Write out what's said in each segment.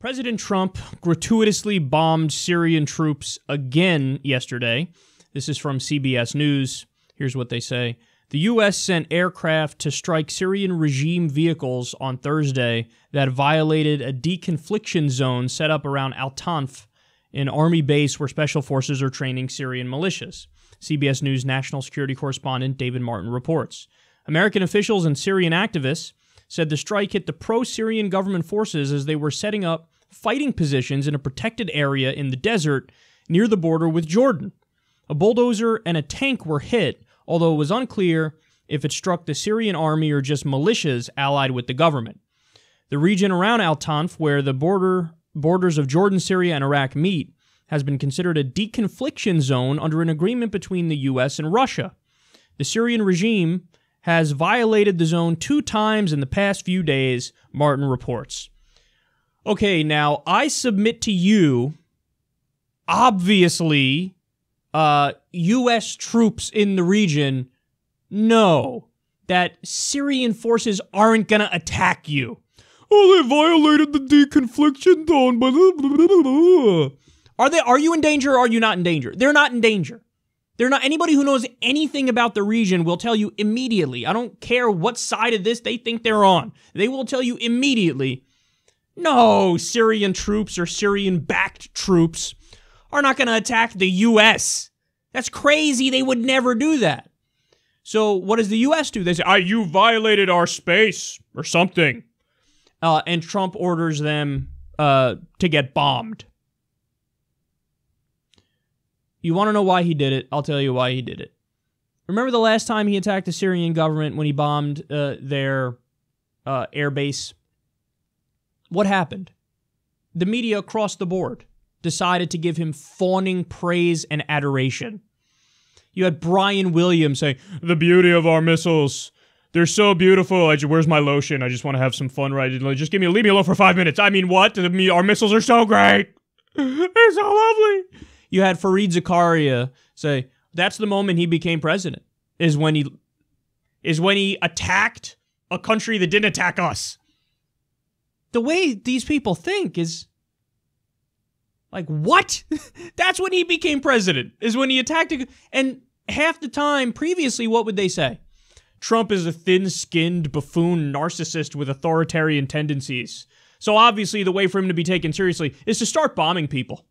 President Trump gratuitously bombed Syrian troops again yesterday. This is from CBS News. Here's what they say. The U.S. sent aircraft to strike Syrian regime vehicles on Thursday that violated a deconfliction zone set up around Al-Tanf, an army base where special forces are training Syrian militias. CBS News national security correspondent David Martin reports. American officials and Syrian activists said the strike hit the pro-Syrian government forces as they were setting up fighting positions in a protected area in the desert near the border with Jordan. A bulldozer and a tank were hit, although it was unclear if it struck the Syrian army or just militias allied with the government. The region around Al-Tanf, where the borders of Jordan, Syria, and Iraq meet, has been considered a deconfliction zone under an agreement between the U.S. and Russia. The Syrian regime has violated the zone 2 times in the past few days, Martin reports. Okay, now, I submit to you, obviously, U.S. troops in the region know that Syrian forces aren't going to attack you. Oh, they violated the deconfliction zone. Are you in danger or are you not in danger? They're not in danger. They're not. Anybody who knows anything about the region will tell you immediately. I don't care what side of this they think they're on. They will tell you immediately, no, Syrian troops or Syrian-backed troops are not going to attack the U.S. That's crazy. They would never do that. So what does the U.S. do? They say, you violated our space or something. And Trump orders them to get bombed. You want to know why he did it? I'll tell you why he did it. Remember the last time he attacked the Syrian government when he bombed their air base? What happened? The media across the board decided to give him fawning praise and adoration. You had Brian Williams saying, the beauty of our missiles. They're so beautiful. Where's my lotion? I just want to have some fun, right? Just leave me alone for 5 minutes. I mean, what? Our missiles are so great. They're so lovely. You had Fareed Zakaria say, that's the moment he became president, is when he attacked a country that didn't attack us. The way these people think is like, what? That's when he became president, is when he attacked and half the time previously, what would they say? Trump is a thin-skinned buffoon narcissist with authoritarian tendencies. So obviously the way for him to be taken seriously is to start bombing people.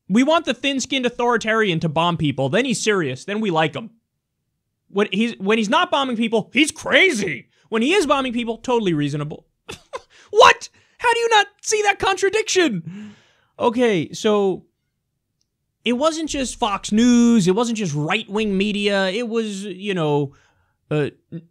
We want the thin-skinned authoritarian to bomb people. Then he's serious. Then we like him. When he's not bombing people, he's crazy. When he is bombing people, totally reasonable. What? How do you not see that contradiction? Okay, so it wasn't just Fox News. It wasn't just right-wing media. It was,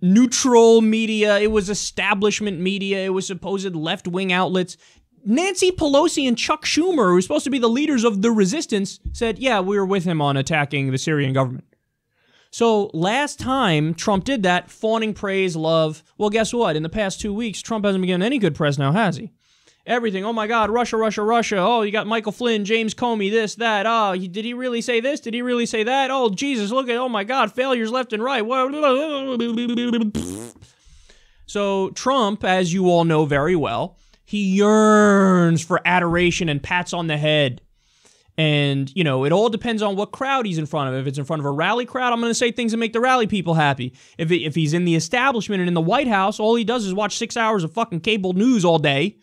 neutral media. It was establishment media. It was supposed left-wing outlets. Nancy Pelosi and Chuck Schumer, who were supposed to be the leaders of the resistance, said, yeah, we were with him on attacking the Syrian government. So last time Trump did that, fawning praise, love, well, guess what? In the past 2 weeks, Trump hasn't been getting any good press now, has he? Everything, oh my God, Russia, Russia, Russia. Oh, you got Michael Flynn, James Comey, this, that. Oh, did he really say this? Did he really say that? Oh, Jesus, look at, oh my God, failures left and right. So Trump, as you all know very well, he yearns for adoration and pats on the head. And, it all depends on what crowd he's in front of. If it's in front of a rally crowd, I'm going to say things that make the rally people happy. If he's in the establishment and in the White House, all he does is watch 6 hours of fucking cable news all day,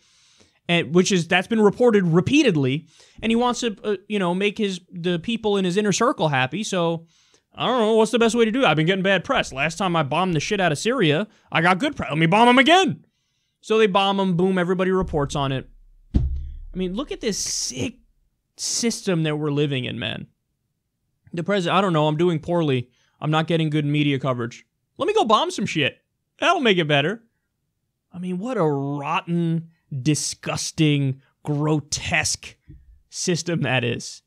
and that's been reported repeatedly, and he wants to, make the people in his inner circle happy. So, I don't know, what's the best way to do it? I've been getting bad press. Last time I bombed the shit out of Syria, I got good press. Let me bomb him again. So they bomb him, boom, everybody reports on it. I mean, look at this sick system that we're living in, man. The president, I don't know, I'm doing poorly. I'm not getting good media coverage. Let me go bomb some shit. That'll make it better. I mean, what a rotten, disgusting, grotesque system that is.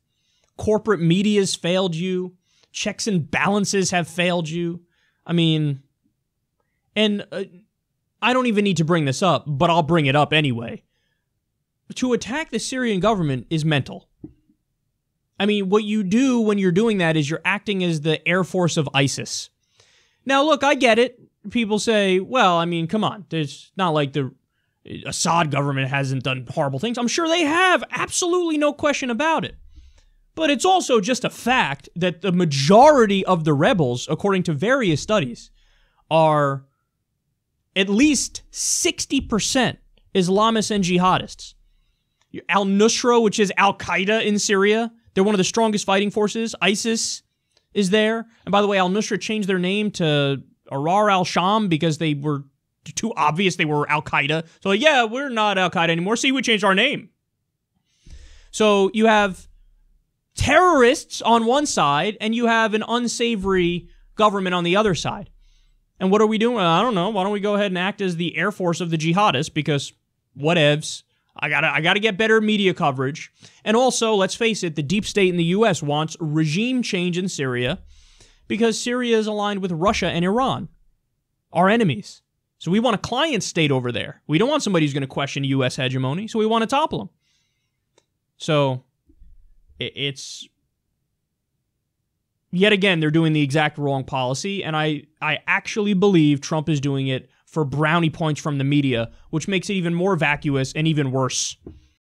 Corporate media's failed you. Checks and balances have failed you. I mean, and I don't even need to bring this up, but I'll bring it up anyway. To attack the Syrian government is mental. I mean, what you do when you're doing that is you're acting as the Air Force of ISIS. Now, look, I get it. People say, well, I mean, come on. It's not like the Assad government hasn't done horrible things. I'm sure they have. Absolutely no question about it. But it's also just a fact that the majority of the rebels, according to various studies, are at least 60% Islamists and jihadists. Al-Nusra, which is Al-Qaeda in Syria, they're one of the strongest fighting forces. ISIS is there. And by the way, Al-Nusra changed their name to Arar al-Sham because they were too obvious they were Al-Qaeda. So, yeah, we're not Al-Qaeda anymore. See, we changed our name. So you have terrorists on one side, and you have an unsavory government on the other side. And what are we doing? I don't know. Why don't we go ahead and act as the Air Force of the jihadists? Because whatevs. I gotta get better media coverage. And also, let's face it, the deep state in the U.S. wants regime change in Syria because Syria is aligned with Russia and Iran, our enemies. So we want a client state over there. We don't want somebody who's going to question U.S. hegemony, so we want to topple them. So it's... Yet again, they're doing the exact wrong policy, and I actually believe Trump is doing it for brownie points from the media, which makes it even more vacuous and even worse.